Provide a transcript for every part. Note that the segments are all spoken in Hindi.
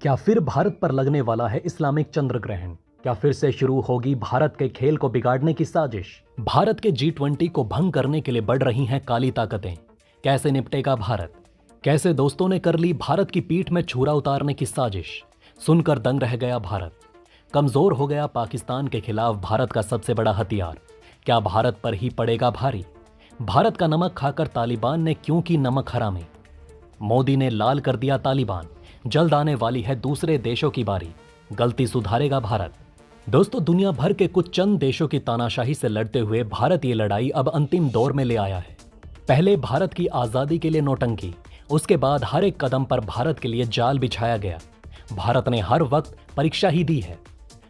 क्या फिर भारत पर लगने वाला है इस्लामिक चंद्र ग्रहण? क्या फिर से शुरू होगी भारत के खेल को बिगाड़ने की साजिश? भारत के G20 को भंग करने के लिए बढ़ रही हैं काली ताकतें। कैसे निपटेगा भारत? कैसे दोस्तों ने कर ली भारत की पीठ में छुरा उतारने की साजिश? सुनकर दंग रह गया भारत। कमजोर हो गया पाकिस्तान के खिलाफ भारत का सबसे बड़ा हथियार। क्या भारत पर ही पड़ेगा भारी? भारत का नमक खाकर तालिबान ने क्यों की नमक हरामी? मोदी ने लाल कर दिया तालिबान। जल्द आने वाली है दूसरे देशों की बारी। गलती सुधारेगा भारत। दोस्तों, दुनिया भर के कुछ चंद देशों की तानाशाही से लड़ते हुए भारत ये लड़ाई अब अंतिम दौर में ले आया है। पहले भारत की आजादी के लिए नौटंकी, उसके बाद हर एक कदम पर भारत के लिए जाल बिछाया गया। भारत ने हर वक्त परीक्षा ही दी है।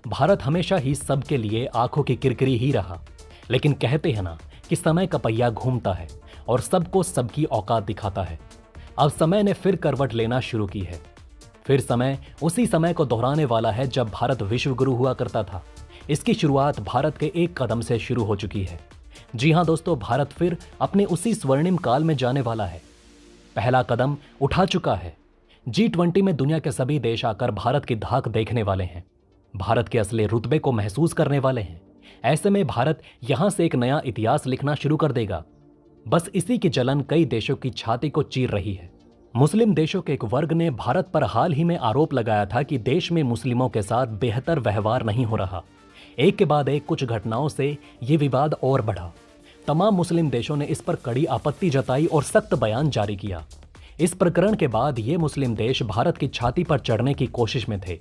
भारत हमेशा ही सबके लिए आंखों की किरकिरी ही रहा। लेकिन कहते हैं ना कि समय का पहिया घूमता है और सबको सबकी औकात दिखाता है। अब समय ने फिर करवट लेना शुरू की है। फिर समय उसी समय को दोहराने वाला है जब भारत विश्व गुरु हुआ करता था। इसकी शुरुआत भारत के एक कदम से शुरू हो चुकी है। जी हां दोस्तों, भारत फिर अपने उसी स्वर्णिम काल में जाने वाला है। पहला कदम उठा चुका है। G20 में दुनिया के सभी देश आकर भारत की धाक देखने वाले हैं। भारत के असली रुतबे को महसूस करने वाले हैं। ऐसे में भारत यहां से एक नया इतिहास लिखना शुरू कर देगा। बस इसी की जलन कई देशों की छाती को चीर रही है। मुस्लिम देशों के एक वर्ग ने भारत पर हाल ही में आरोप लगाया था कि देश में मुस्लिमों के साथ बेहतर व्यवहार नहीं हो रहा। एक के बाद एक कुछ घटनाओं से ये विवाद और बढ़ा। तमाम मुस्लिम देशों ने इस पर कड़ी आपत्ति जताई और सख्त बयान जारी किया। इस प्रकरण के बाद ये मुस्लिम देश भारत की छाती पर चढ़ने की कोशिश में थे,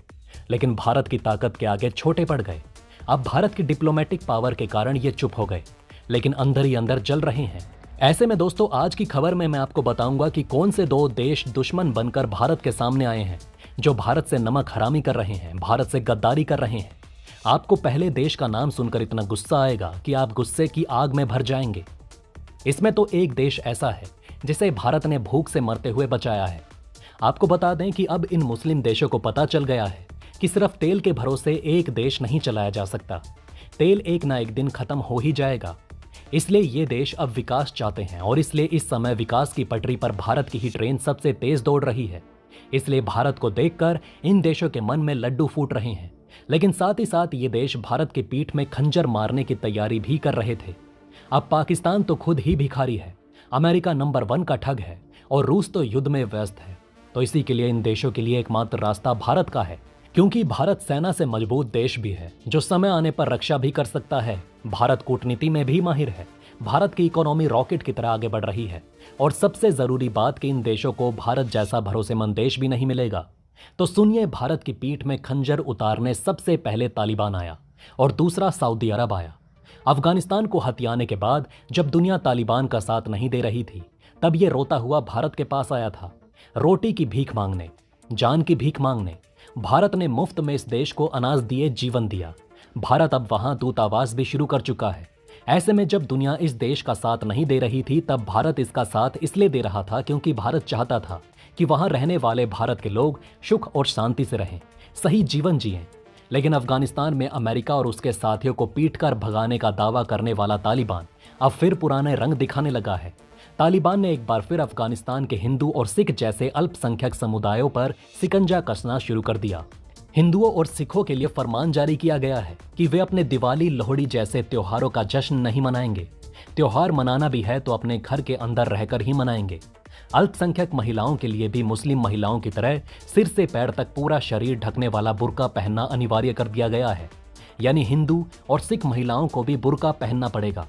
लेकिन भारत की ताकत के आगे छोटे पड़ गए। अब भारत की डिप्लोमेटिक पावर के कारण ये चुप हो गए, लेकिन अंदर ही अंदर जल रहे हैं। ऐसे में दोस्तों, आज की खबर में मैं आपको बताऊंगा कि कौन से दो देश दुश्मन बनकर भारत के सामने आए हैं, जो भारत से नमक हरामी कर रहे हैं, भारत से गद्दारी कर रहे हैं। आपको पहले देश का नाम सुनकर इतना गुस्सा आएगा कि आप गुस्से की आग में भर जाएंगे। इसमें तो एक देश ऐसा है जिसे भारत ने भूख से मरते हुए बचाया है। आपको बता दें कि अब इन मुस्लिम देशों को पता चल गया है कि सिर्फ तेल के भरोसे एक देश नहीं चलाया जा सकता। तेल एक ना एक दिन खत्म हो ही जाएगा। इसलिए ये देश अब विकास चाहते हैं और इसलिए इस समय विकास की पटरी पर भारत की ही ट्रेन सबसे तेज दौड़ रही है। इसलिए भारत को देखकर इन देशों के मन में लड्डू फूट रहे हैं। लेकिन साथ ही साथ ये देश भारत की पीठ में खंजर मारने की तैयारी भी कर रहे थे। अब पाकिस्तान तो खुद ही भिखारी है, अमेरिका नंबर 1 का ठग है और रूस तो युद्ध में व्यस्त है। तो इसी के लिए इन देशों के लिए एकमात्र रास्ता भारत का है, क्योंकि भारत सेना से मजबूत देश भी है जो समय आने पर रक्षा भी कर सकता है। भारत कूटनीति में भी माहिर है। भारत की इकोनॉमी रॉकेट की तरह आगे बढ़ रही है और सबसे जरूरी बात कि इन देशों को भारत जैसा भरोसेमंद देश भी नहीं मिलेगा। तो सुनिए, भारत की पीठ में खंजर उतारने सबसे पहले तालिबान आया और दूसरा सऊदी अरब आया। अफगानिस्तान को हथियाने के बाद जब दुनिया तालिबान का साथ नहीं दे रही थी, तब ये रोता हुआ भारत के पास आया था, रोटी की भीख मांगने, जान की भीख मांगने। भारत ने मुफ्त में इस देश को अनाज दिए, जीवन दिया। भारत अब वहां दूतावास भी शुरू कर चुका है। ऐसे में जब दुनिया इस देश का साथ नहीं दे रही थी, तब भारत इसका साथ इसलिए दे रहा था क्योंकि भारत चाहता था कि वहां रहने वाले भारत के लोग सुख और शांति से रहें, सही जीवन जिएं। लेकिन अफगानिस्तान में अमेरिका और उसके साथियों को पीटकर भगाने का दावा करने वाला तालिबान अब फिर पुराने रंग दिखाने लगा है। तालिबान ने एक बार फिर अफगानिस्तान के हिंदू और सिख जैसे अल्पसंख्यक समुदायों पर शिकंजा कसना शुरू कर दिया। हिंदुओं और सिखों के लिए फरमान जारी किया गया है कि वे अपने दिवाली, लोहड़ी जैसे त्योहारों का जश्न नहीं मनाएंगे। त्योहार मनाना भी है तो अपने घर के अंदर रहकर ही मनाएंगे। अल्पसंख्यक महिलाओं के लिए भी मुस्लिम महिलाओं की तरह सिर से पैर तक पूरा शरीर ढकने वाला बुर्का पहनना अनिवार्य कर दिया गया है। यानी हिंदू और सिख महिलाओं को भी बुर्का पहनना पड़ेगा।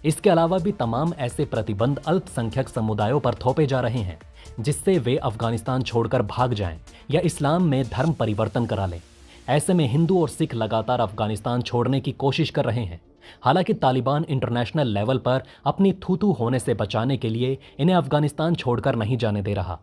इसके अलावा भी तमाम ऐसे प्रतिबंध अल्पसंख्यक समुदायों पर थोपे जा रहे हैं जिससे वे अफगानिस्तान छोड़कर भाग जाएं या इस्लाम में धर्म परिवर्तन करा लें। ऐसे में हिंदू और सिख लगातार अफगानिस्तान छोड़ने की कोशिश कर रहे हैं। हालांकि तालिबान इंटरनेशनल लेवल पर अपनी थू-थू होने से बचाने के लिए इन्हें अफगानिस्तान छोड़कर नहीं जाने दे रहा।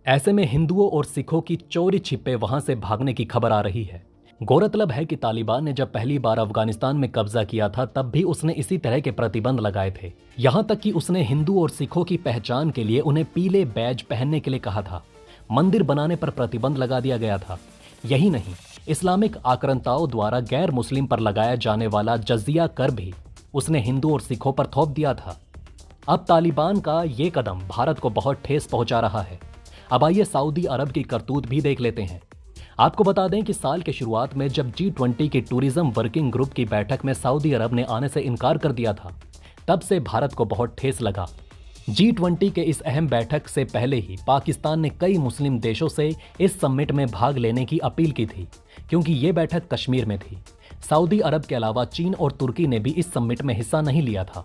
ऐसे में हिंदुओं और सिखों की चोरी छिपे वहां से भागने की खबर आ रही है। गौरतलब है कि तालिबान ने जब पहली बार अफगानिस्तान में कब्जा किया था, तब भी उसने इसी तरह के प्रतिबंध लगाए थे। यहां तक कि उसने हिंदू और सिखों की पहचान के लिए उन्हें पीले बैज पहनने के लिए कहा था। मंदिर बनाने पर प्रतिबंध लगा दिया गया था। यही नहीं, इस्लामिक आक्रांताओं द्वारा गैर मुस्लिम पर लगाया जाने वाला जजिया कर भी उसने हिंदू और सिखों पर थोप दिया था। अब तालिबान का ये कदम भारत को बहुत ठेस पहुंचा रहा है। अब आइए सऊदी अरब की करतूत भी देख लेते हैं। आपको बता दें कि साल के शुरुआत में जब G20 की टूरिज्म वर्किंग ग्रुप की बैठक में सऊदी अरब ने आने से इनकार कर दिया था, तब से भारत को बहुत ठेस लगा। G20 के इस अहम बैठक से पहले ही पाकिस्तान ने कई मुस्लिम देशों से इस समिट में भाग लेने की अपील की थी, क्योंकि ये बैठक कश्मीर में थी। सऊदी अरब के अलावा चीन और तुर्की ने भी इस समिट में हिस्सा नहीं लिया था।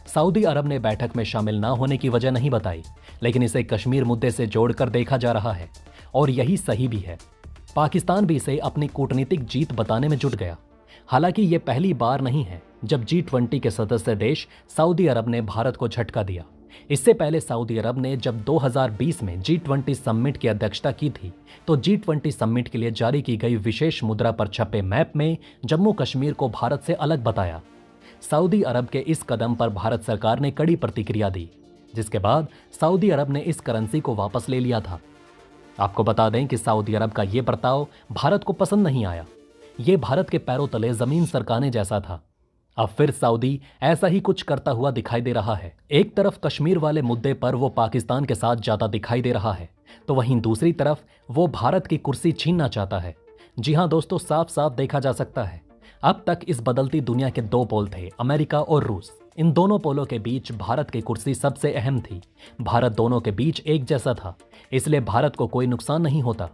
सऊदी अरब ने बैठक में शामिल न होने की वजह नहीं बताई, लेकिन इसे कश्मीर मुद्दे से जोड़कर देखा जा रहा है और यही सही भी है। पाकिस्तान भी इसे अपनी कूटनीतिक जीत बताने में जुट गया। हालांकि ये पहली बार नहीं है जब G20 के सदस्य देश सऊदी अरब ने भारत को झटका दिया। इससे पहले सऊदी अरब ने जब 2020 में G20 समिट की अध्यक्षता की थी, तो G20 समिट के लिए जारी की गई विशेष मुद्रा पर छपे मैप में जम्मू कश्मीर को भारत से अलग बताया। सऊदी अरब के इस कदम पर भारत सरकार ने कड़ी प्रतिक्रिया दी, जिसके बाद सऊदी अरब ने इस करेंसी को वापस ले लिया था। आपको बता दें कि सऊदी अरब का यह बर्ताव भारत को पसंद नहीं आया। ये भारत के पैरों तले जमीन सरकाने जैसा था। अब फिर सऊदी ऐसा ही कुछ करता हुआ दिखाई दे रहा है। एक तरफ कश्मीर वाले मुद्दे पर वो पाकिस्तान के साथ ज्यादा दिखाई दे रहा है, तो वहीं दूसरी तरफ वो भारत की कुर्सी छीनना चाहता है। जी हां दोस्तों, साफ साफ देखा जा सकता है अब तक इस बदलती दुनिया के दो पोल थे, अमेरिका और रूस। इन दोनों पोलों के बीच भारत की कुर्सी सबसे अहम थी। भारत दोनों के बीच एक जैसा था, इसलिए भारत को कोई नुकसान नहीं होता।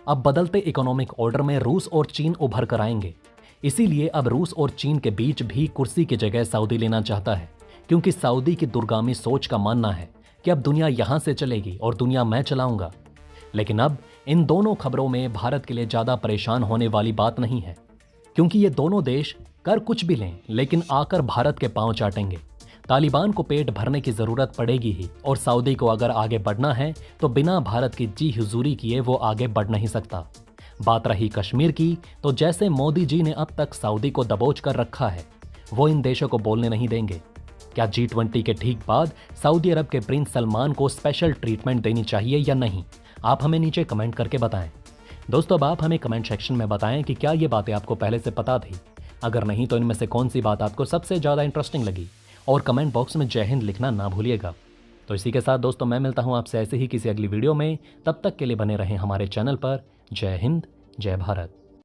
अब बदलते इकोनॉमिक ऑर्डर में रूस और चीन उभर कर आएंगे, इसीलिए अब रूस और चीन के बीच भी कुर्सी की जगह सऊदी लेना चाहता है, क्योंकि सऊदी की दूरगामी सोच का मानना है कि अब दुनिया यहां से चलेगी और दुनिया मैं चलाऊंगा। लेकिन अब इन दोनों खबरों में भारत के लिए ज्यादा परेशान होने वाली बात नहीं है, क्योंकि ये दोनों देश कर कुछ भी लें, लेकिन आकर भारत के पांव चाटेंगे। तालिबान को पेट भरने की जरूरत पड़ेगी ही, और सऊदी को अगर आगे बढ़ना है तो बिना भारत की जी हुजूरी किए वो आगे बढ़ नहीं सकता। बात रही कश्मीर की, तो जैसे मोदी जी ने अब तक सऊदी को दबोच कर रखा है, वो इन देशों को बोलने नहीं देंगे। क्या G20 के ठीक बाद सऊदी अरब के प्रिंस सलमान को स्पेशल ट्रीटमेंट देनी चाहिए या नहीं? आप हमें नीचे कमेंट करके बताएं। दोस्तों, अब आप हमें कमेंट सेक्शन में बताएं कि क्या ये बातें आपको पहले से पता थी। अगर नहीं तो इनमें से कौन सी बात आपको सबसे ज़्यादा इंटरेस्टिंग लगी, और कमेंट बॉक्स में जय हिंद लिखना ना भूलिएगा। तो इसी के साथ दोस्तों, मैं मिलता हूं आपसे ऐसे ही किसी अगली वीडियो में। तब तक के लिए बने रहें हमारे चैनल पर। जय हिंद, जय भारत।